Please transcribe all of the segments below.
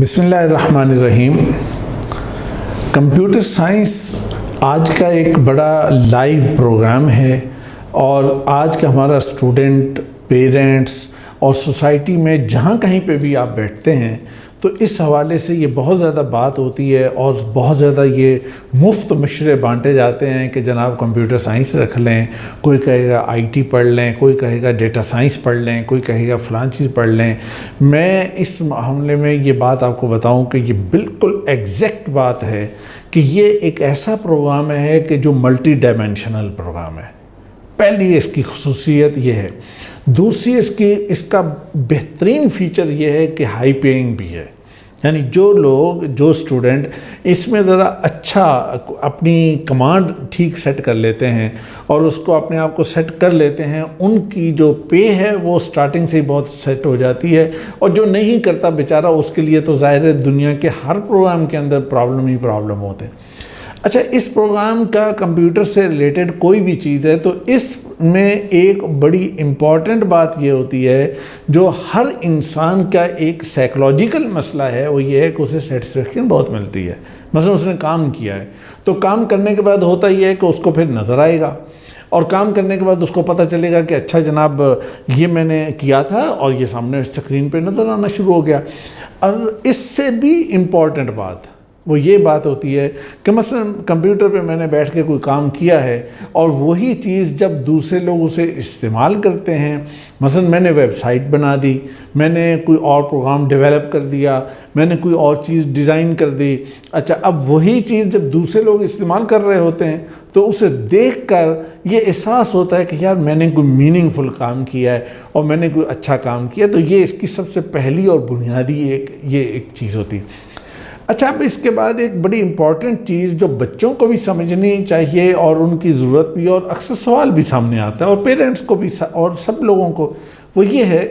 بسم اللہ الرحمن الرحیم۔ کمپیوٹر سائنس آج کا ایک بڑا لائیو پروگرام ہے اور آج کا ہمارا اسٹوڈنٹ، پیرنٹس اور سوسائٹی میں جہاں کہیں پہ بھی آپ بیٹھتے ہیں تو اس حوالے سے یہ بہت زیادہ بات ہوتی ہے اور بہت زیادہ یہ مفت مشورے بانٹے جاتے ہیں کہ جناب کمپیوٹر سائنس رکھ لیں، کوئی کہے گا آئی ٹی پڑھ لیں، کوئی کہے گا ڈیٹا سائنس پڑھ لیں، کوئی کہے گا فلاں چیز پڑھ لیں۔ میں اس معاملے میں یہ بات آپ کو بتاؤں کہ یہ بالکل ایگزیکٹ بات ہے کہ یہ ایک ایسا پروگرام ہے کہ جو ملٹی ڈائمینشنل پروگرام ہے۔ پہلی اس کی خصوصیت یہ ہے۔ دوسری اس کا بہترین فیچر یہ ہے کہ ہائی پیئنگ بھی ہے، یعنی جو اسٹوڈنٹ اس میں ذرا اچھا اپنی کمانڈ ٹھیک سیٹ کر لیتے ہیں اور اس کو اپنے آپ کو سیٹ کر لیتے ہیں، ان کی جو پے ہے وہ سٹارٹنگ سے ہی بہت سیٹ ہو جاتی ہے، اور جو نہیں کرتا بیچارہ اس کے لیے تو ظاہر ہے دنیا کے ہر پروگرام کے اندر پرابلم ہوتے ہیں۔ اچھا، اس پروگرام کا کمپیوٹر سے ریلیٹڈ کوئی بھی چیز ہے تو اس میں ایک بڑی امپورٹنٹ بات یہ ہوتی ہے جو ہر انسان کا ایک سائیکولوجیکل مسئلہ ہے، وہ یہ ہے کہ اسے سیٹسفیکشن بہت ملتی ہے۔ مثلا اس نے کام کیا ہے تو کام کرنے کے بعد ہوتا یہ ہے کہ اس کو پھر نظر آئے گا، اور کام کرنے کے بعد اس کو پتہ چلے گا کہ اچھا جناب یہ میں نے کیا تھا اور یہ سامنے اسکرین پہ نظر آنا شروع ہو گیا۔ اور اس سے بھی امپورٹنٹ بات وہ یہ بات ہوتی ہے کہ مثلا کمپیوٹر پہ میں نے بیٹھ کے کوئی کام کیا ہے اور وہی چیز جب دوسرے لوگ اسے استعمال کرتے ہیں، مثلا میں نے ویب سائٹ بنا دی، میں نے کوئی اور پروگرام ڈیولپ کر دیا، میں نے کوئی اور چیز ڈیزائن کر دی۔ اچھا، اب وہی چیز جب دوسرے لوگ استعمال کر رہے ہوتے ہیں تو اسے دیکھ کر یہ احساس ہوتا ہے کہ یار میں نے کوئی میننگ فل کام کیا ہے اور میں نے کوئی اچھا کام کیا، تو یہ اس کی سب سے پہلی اور بنیادی ایک چیز ہوتی ہے۔ اچھا، اب اس کے بعد ایک بڑی امپورٹنٹ چیز جو بچوں کو بھی سمجھنی چاہیے اور ان کی ضرورت بھی، اور اکثر سوال بھی سامنے آتا ہے اور پیرنٹس کو بھی اور سب لوگوں کو، وہ یہ ہے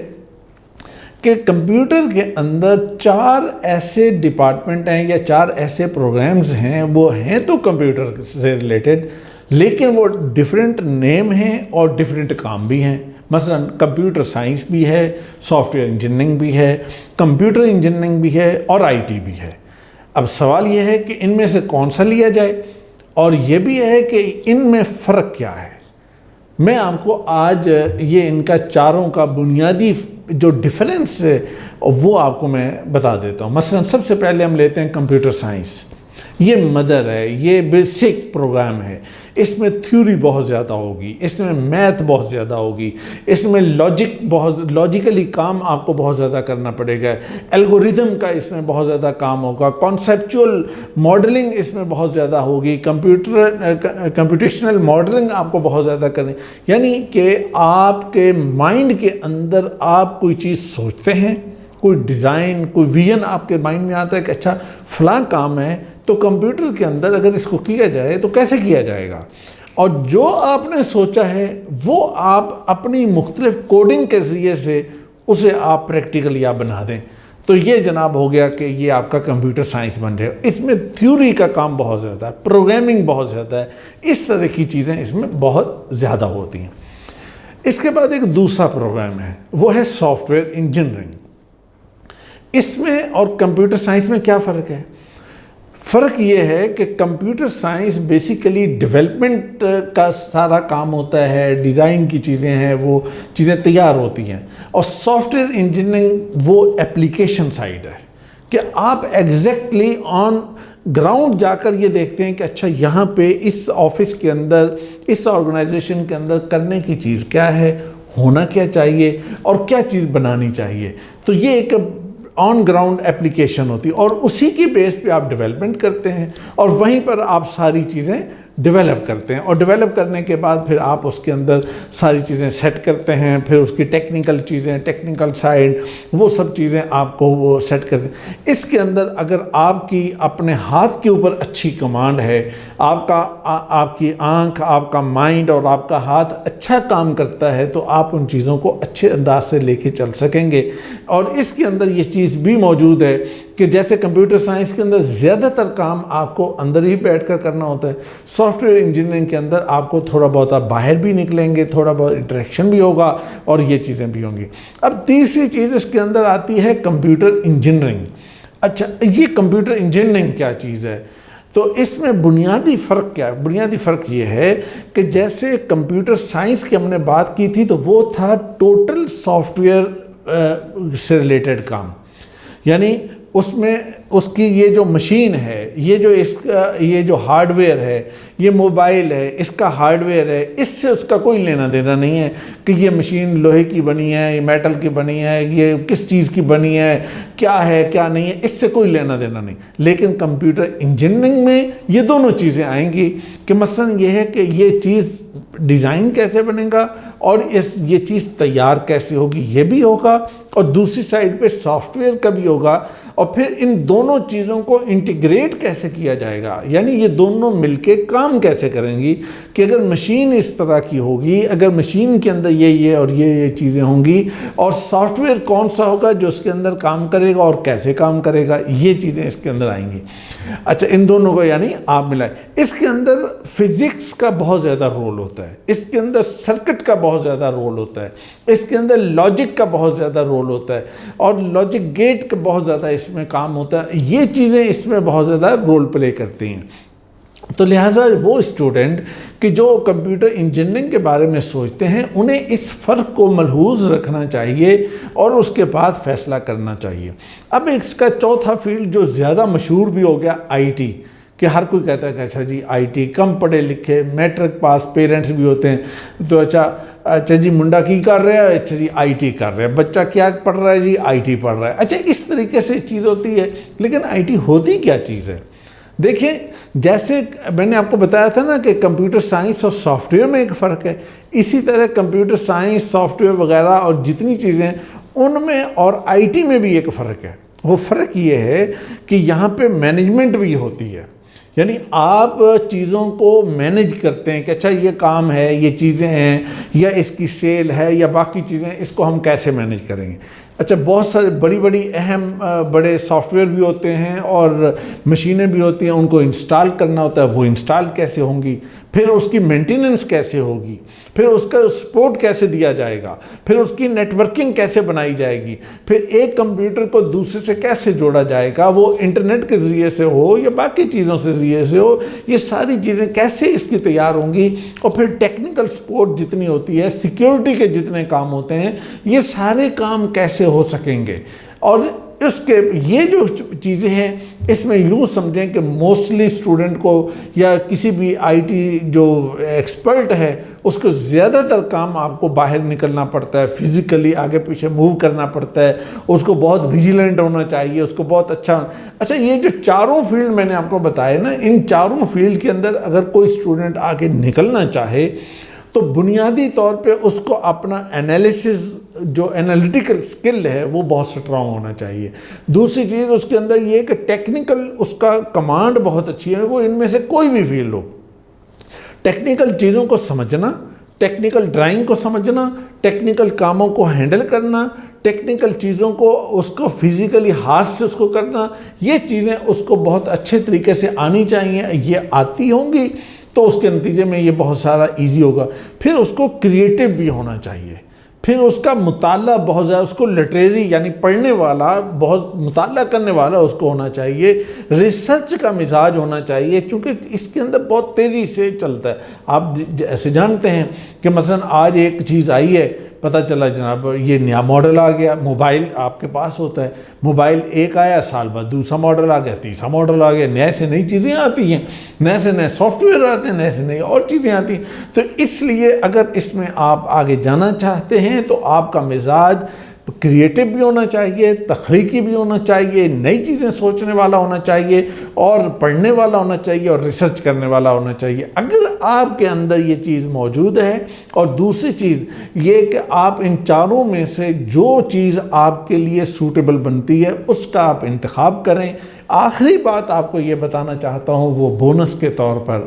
کہ کمپیوٹر کے اندر 4 ایسے ڈپارٹمنٹ ہیں یا 4 ایسے پروگرامز ہیں، وہ ہیں تو کمپیوٹر سے ریلیٹڈ لیکن وہ ڈیفرنٹ نیم ہیں اور ڈیفرنٹ کام بھی ہیں۔ مثلا کمپیوٹر سائنس بھی ہے، سافٹ ویئر انجینئرنگ بھی ہے، کمپیوٹر انجینئرنگ بھی ہے اور آئی ٹی بھی ہے۔ اب سوال یہ ہے کہ ان میں سے کون سا لیا جائے، اور یہ بھی ہے کہ ان میں فرق کیا ہے۔ میں آپ کو آج یہ ان کا چاروں کا بنیادی جو ڈیفرنس ہے وہ آپ کو میں بتا دیتا ہوں۔ مثلا سب سے پہلے ہم لیتے ہیں کمپیوٹر سائنس۔ یہ مدر ہے، یہ بیسک پروگرام ہے، اس میں تھیوری بہت زیادہ ہوگی، اس میں میتھ بہت زیادہ ہوگی، اس میں لاجیکلی کام آپ کو بہت زیادہ کرنا پڑے گا، الگوریدم کا اس میں بہت زیادہ کام ہوگا، کانسیپچول ماڈلنگ اس میں بہت زیادہ ہوگی، کمپیوٹیشنل ماڈلنگ آپ کو بہت زیادہ کرنی، یعنی کہ آپ کے مائنڈ کے اندر آپ کوئی چیز سوچتے ہیں، کوئی ڈیزائن، کوئی ویژن آپ کے مائنڈ میں آتا ہے کہ اچھا فلاں کام ہے تو کمپیوٹر کے اندر اگر اس کو کیا جائے تو کیسے کیا جائے گا، اور جو آپ نے سوچا ہے وہ آپ اپنی مختلف کوڈنگ کے ذریعے سے اسے آپ پریکٹیکلی آپ بنا دیں، تو یہ جناب ہو گیا کہ یہ آپ کا کمپیوٹر سائنس بن جائے گا۔ اس میں تھیوری کا کام بہت زیادہ ہے، پروگرامنگ بہت زیادہ ہے، اس طرح کی چیزیں اس میں بہت زیادہ ہوتی ہیں۔ اس کے بعد ایک دوسرا پروگرام ہے، وہ ہے سافٹ ویئر انجینئرنگ۔ اس میں اور کمپیوٹر سائنس میں کیا فرق ہے؟ فرق یہ ہے کہ کمپیوٹر سائنس بیسیکلی ڈیولپمنٹ کا سارا کام ہوتا ہے، ڈیزائن کی چیزیں ہیں، وہ چیزیں تیار ہوتی ہیں، اور سافٹ ویئر انجینئرنگ وہ اپلیکیشن سائڈ ہے کہ آپ ایگزیکٹلی آن گراؤنڈ جا کر یہ دیکھتے ہیں کہ اچھا یہاں پہ اس آفس کے اندر، اس آرگنائزیشن کے اندر کرنے کی چیز کیا ہے، ہونا کیا چاہیے اور کیا چیز بنانی چاہیے، تو یہ ایک آن گراؤنڈ اپلیکیشن ہوتی ہے، اور اسی کی بیس پہ آپ ڈیولپمنٹ کرتے ہیں اور وہیں پر آپ ساری چیزیں ڈیولپ کرتے ہیں، اور ڈیولپ کرنے کے بعد پھر آپ اس کے اندر ساری چیزیں سیٹ کرتے ہیں، پھر اس کی ٹیکنیکل چیزیں، ٹیکنیکل سائڈ، وہ سب چیزیں آپ کو وہ سیٹ کرتے ہیں۔ اس کے اندر اگر آپ کی اپنے ہاتھ کے اوپر اچھی کمانڈ ہے، آپ کی آنکھ، آپ کا مائنڈ اور آپ کا ہاتھ اچھا کام کرتا ہے تو آپ ان چیزوں کو اچھے انداز سے لے کے چل سکیں گے۔ اور اس کے اندر یہ چیز بھی موجود ہے کہ جیسے کمپیوٹر سائنس کے اندر زیادہ تر کام آپ کو اندر ہی بیٹھ کر کرنا ہوتا ہے، سافٹ ویئر انجینئرنگ کے اندر آپ کو تھوڑا بہت آپ باہر بھی نکلیں گے، تھوڑا بہت انٹریکشن بھی ہوگا اور یہ چیزیں بھی ہوں گی۔ اب تیسری چیز اس کے اندر آتی ہے کمپیوٹر انجینئرنگ۔ اچھا، یہ کمپیوٹر انجینئرنگ کیا چیز ہے؟ تو اس میں بنیادی فرق کیا ہے؟ بنیادی فرق یہ ہے کہ جیسے کمپیوٹر سائنس کی ہم نے بات کی تھی تو وہ تھا ٹوٹل سافٹ ویئر سے ریلیٹڈ کام، یعنی اس میں اس کی یہ جو مشین ہے، یہ جو ہارڈ ویئر ہے، یہ موبائل ہے، اس کا ہارڈ ویئر ہے، اس سے اس کا کوئی لینا دینا نہیں ہے کہ یہ مشین لوہے کی بنی ہے، یہ میٹل کی بنی ہے، یہ کس چیز کی بنی ہے، کیا ہے کیا نہیں ہے، اس سے کوئی لینا دینا نہیں۔ لیکن کمپیوٹر انجینئرنگ میں یہ دونوں چیزیں آئیں گی کہ مثلا یہ ہے کہ یہ چیز ڈیزائن کیسے بنے گا اور یہ چیز تیار کیسے ہوگی، یہ بھی ہوگا، اور دوسری سائڈ پہ سافٹ ویئر کا بھی ہوگا، اور پھر ان دونوں چیزوں کو انٹیگریٹ کیسے کیا جائے گا، یعنی یہ دونوں مل کے کام کیسے کریں گی کہ اگر مشین اس طرح کی ہوگی، اگر مشین کے اندر یہ اور یہ چیزیں ہوں گی، اور سافٹ ویئر کون سا ہوگا جو اس کے اندر کام کرے گا اور کیسے کام کرے گا، یہ چیزیں اس کے اندر آئیں گی۔ اچھا، ان دونوں کو یعنی آپ ملائیں۔ اس کے اندر فزکس کا بہت زیادہ رول ہوتا ہے، اس کے اندر سرکٹ کا بہت زیادہ رول ہوتا ہے، اس کے اندر لاجک کا بہت زیادہ رول ہوتا ہے، اور لاجک گیٹ کا بہت زیادہ اس میں کام ہوتا ہے، یہ چیزیں اس میں بہت زیادہ رول پلے کرتی ہیں۔ تو لہٰذا وہ اسٹوڈنٹ کہ جو کمپیوٹر انجینئرنگ کے بارے میں سوچتے ہیں انہیں اس فرق کو ملحوظ رکھنا چاہیے اور اس کے بعد فیصلہ کرنا چاہیے۔ اب اس کا چوتھا فیلڈ جو زیادہ مشہور بھی ہو گیا، آئی ٹی، کہ ہر کوئی کہتا ہے کہ اچھا جی آئی ٹی، کم پڑھے لکھے میٹرک پاس پیرنٹس بھی ہوتے ہیں تو اچھا جی منڈا کی کر رہا ہے، اچھا جی آئی ٹی کر رہا ہے، بچہ کیا پڑھ رہا ہے جی آئی ٹی پڑھ رہا ہے۔ اچھا، اس طریقے سے چیز ہوتی ہے، لیکن آئی ٹی ہوتی کیا چیز ہے؟ دیکھیں، جیسے میں نے آپ کو بتایا تھا نا کہ کمپیوٹر سائنس اور سافٹ ویئر میں ایک فرق ہے، اسی طرح کمپیوٹر سائنس، سافٹ ویئر وغیرہ اور جتنی چیزیں ان میں اور آئی ٹی میں بھی ایک فرق ہے۔ وہ فرق یہ ہے کہ یہاں پہ مینجمنٹ بھی ہوتی ہے، یعنی آپ چیزوں کو مینج کرتے ہیں کہ اچھا یہ کام ہے، یہ چیزیں ہیں، یا اس کی سیل ہے، یا باقی چیزیں، اس کو ہم کیسے مینج کریں گے۔ اچھا، بہت سارے بڑی اہم بڑے سافٹ ویئر بھی ہوتے ہیں اور مشینیں بھی ہوتی ہیں، ان کو انسٹال کرنا ہوتا ہے، وہ انسٹال کیسے ہوں گی، پھر اس کی مینٹیننس کیسے ہوگی، پھر اس کا سپورٹ کیسے دیا جائے گا، پھر اس کی نیٹ ورکنگ کیسے بنائی جائے گی، پھر ایک کمپیوٹر کو دوسرے سے کیسے جوڑا جائے گا، وہ انٹرنیٹ کے ذریعے سے ہو یا باقی چیزوں سے ذریعے سے ہو، یہ ساری چیزیں کیسے اس کی تیار ہوں گی، اور پھر ٹیکنیکل سپورٹ جتنی ہوتی ہے، سیکیورٹی کے جتنے کام ہوتے ہیں، یہ سارے کام کیسے ہو سکیں گے۔ اور اس کے یہ جو چیزیں ہیں اس میں یوں سمجھیں کہ موسٹلی اسٹوڈنٹ کو یا کسی بھی آئی ٹی جو ایکسپرٹ ہے اس کو زیادہ تر کام آپ کو باہر نکلنا پڑتا ہے، فزیکلی آگے پیچھے موو کرنا پڑتا ہے، اس کو بہت ویجیلنٹ ہونا چاہیے، اس کو بہت اچھا یہ جو چاروں فیلڈ میں نے آپ کو بتایا نا، ان چاروں فیلڈ کے اندر اگر کوئی اسٹوڈنٹ آگے نکلنا چاہے تو بنیادی طور پہ اس کو اپنا انالیسز جو انالیٹیکل سکل ہے وہ بہت سٹرونگ ہونا چاہیے۔ دوسری چیز اس کے اندر یہ کہ ٹیکنیکل اس کا کمانڈ بہت اچھی ہے، وہ ان میں سے کوئی بھی فیلڈ ہو، ٹیکنیکل چیزوں کو سمجھنا، ٹیکنیکل ڈرائنگ کو سمجھنا، ٹیکنیکل کاموں کو ہینڈل کرنا، ٹیکنیکل چیزوں کو اس کو فزیکلی ہاتھ سے اس کو کرنا، یہ چیزیں اس کو بہت اچھے طریقے سے آنی چاہیے۔ یہ آتی ہوں گی تو اس کے نتیجے میں یہ بہت سارا ایزی ہوگا۔ پھر اس کو کریٹو بھی ہونا چاہیے، پھر اس کا مطالعہ بہت زیادہ، اس کو لٹریری یعنی پڑھنے والا، بہت مطالعہ کرنے والا اس کو ہونا چاہیے، ریسرچ کا مزاج ہونا چاہیے، چونکہ اس کے اندر بہت تیزی سے چلتا ہے۔ آپ ایسے جانتے ہیں کہ مثلا آج ایک چیز آئی ہے، پتہ چلا جناب یہ نیا ماڈل آ گیا، موبائل آپ کے پاس ہوتا ہے، موبائل ایک آیا، سال بعد دوسرا ماڈل آ گیا، تیسرا ماڈل آ گیا، نئے سے نئی چیزیں آتی ہیں، نئے سے نئے سافٹ ویئر آتے ہیں، نئے سے نئی اور چیزیں آتی ہیں۔ تو اس لیے اگر اس میں آپ آگے جانا چاہتے ہیں تو آپ کا مزاج کریٹو بھی ہونا چاہیے، تخلیقی بھی ہونا چاہیے، نئی چیزیں سوچنے والا ہونا چاہیے، اور پڑھنے والا ہونا چاہیے، اور ریسرچ کرنے والا ہونا چاہیے۔ اگر آپ کے اندر یہ چیز موجود ہے، اور دوسری چیز یہ کہ آپ ان چاروں میں سے جو چیز آپ کے لیے سوٹیبل بنتی ہے اس کا آپ انتخاب کریں۔ آخری بات آپ کو یہ بتانا چاہتا ہوں وہ بونس کے طور پر،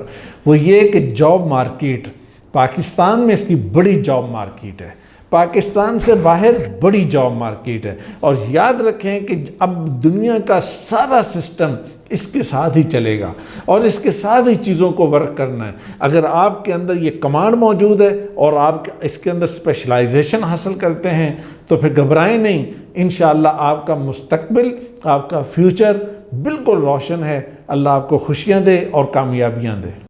وہ یہ کہ جاب مارکیٹ پاکستان میں اس کی بڑی جاب مارکیٹ ہے، پاکستان سے باہر بڑی جاب مارکیٹ ہے، اور یاد رکھیں کہ اب دنیا کا سارا سسٹم اس کے ساتھ ہی چلے گا اور اس کے ساتھ ہی چیزوں کو ورک کرنا ہے۔ اگر آپ کے اندر یہ کمانڈ موجود ہے اور آپ اس کے اندر اسپیشلائزیشن حاصل کرتے ہیں تو پھر گھبرائیں نہیں، انشاءاللہ آپ کا مستقبل، آپ کا فیوچر بالکل روشن ہے۔ اللہ آپ کو خوشیاں دے اور کامیابیاں دے۔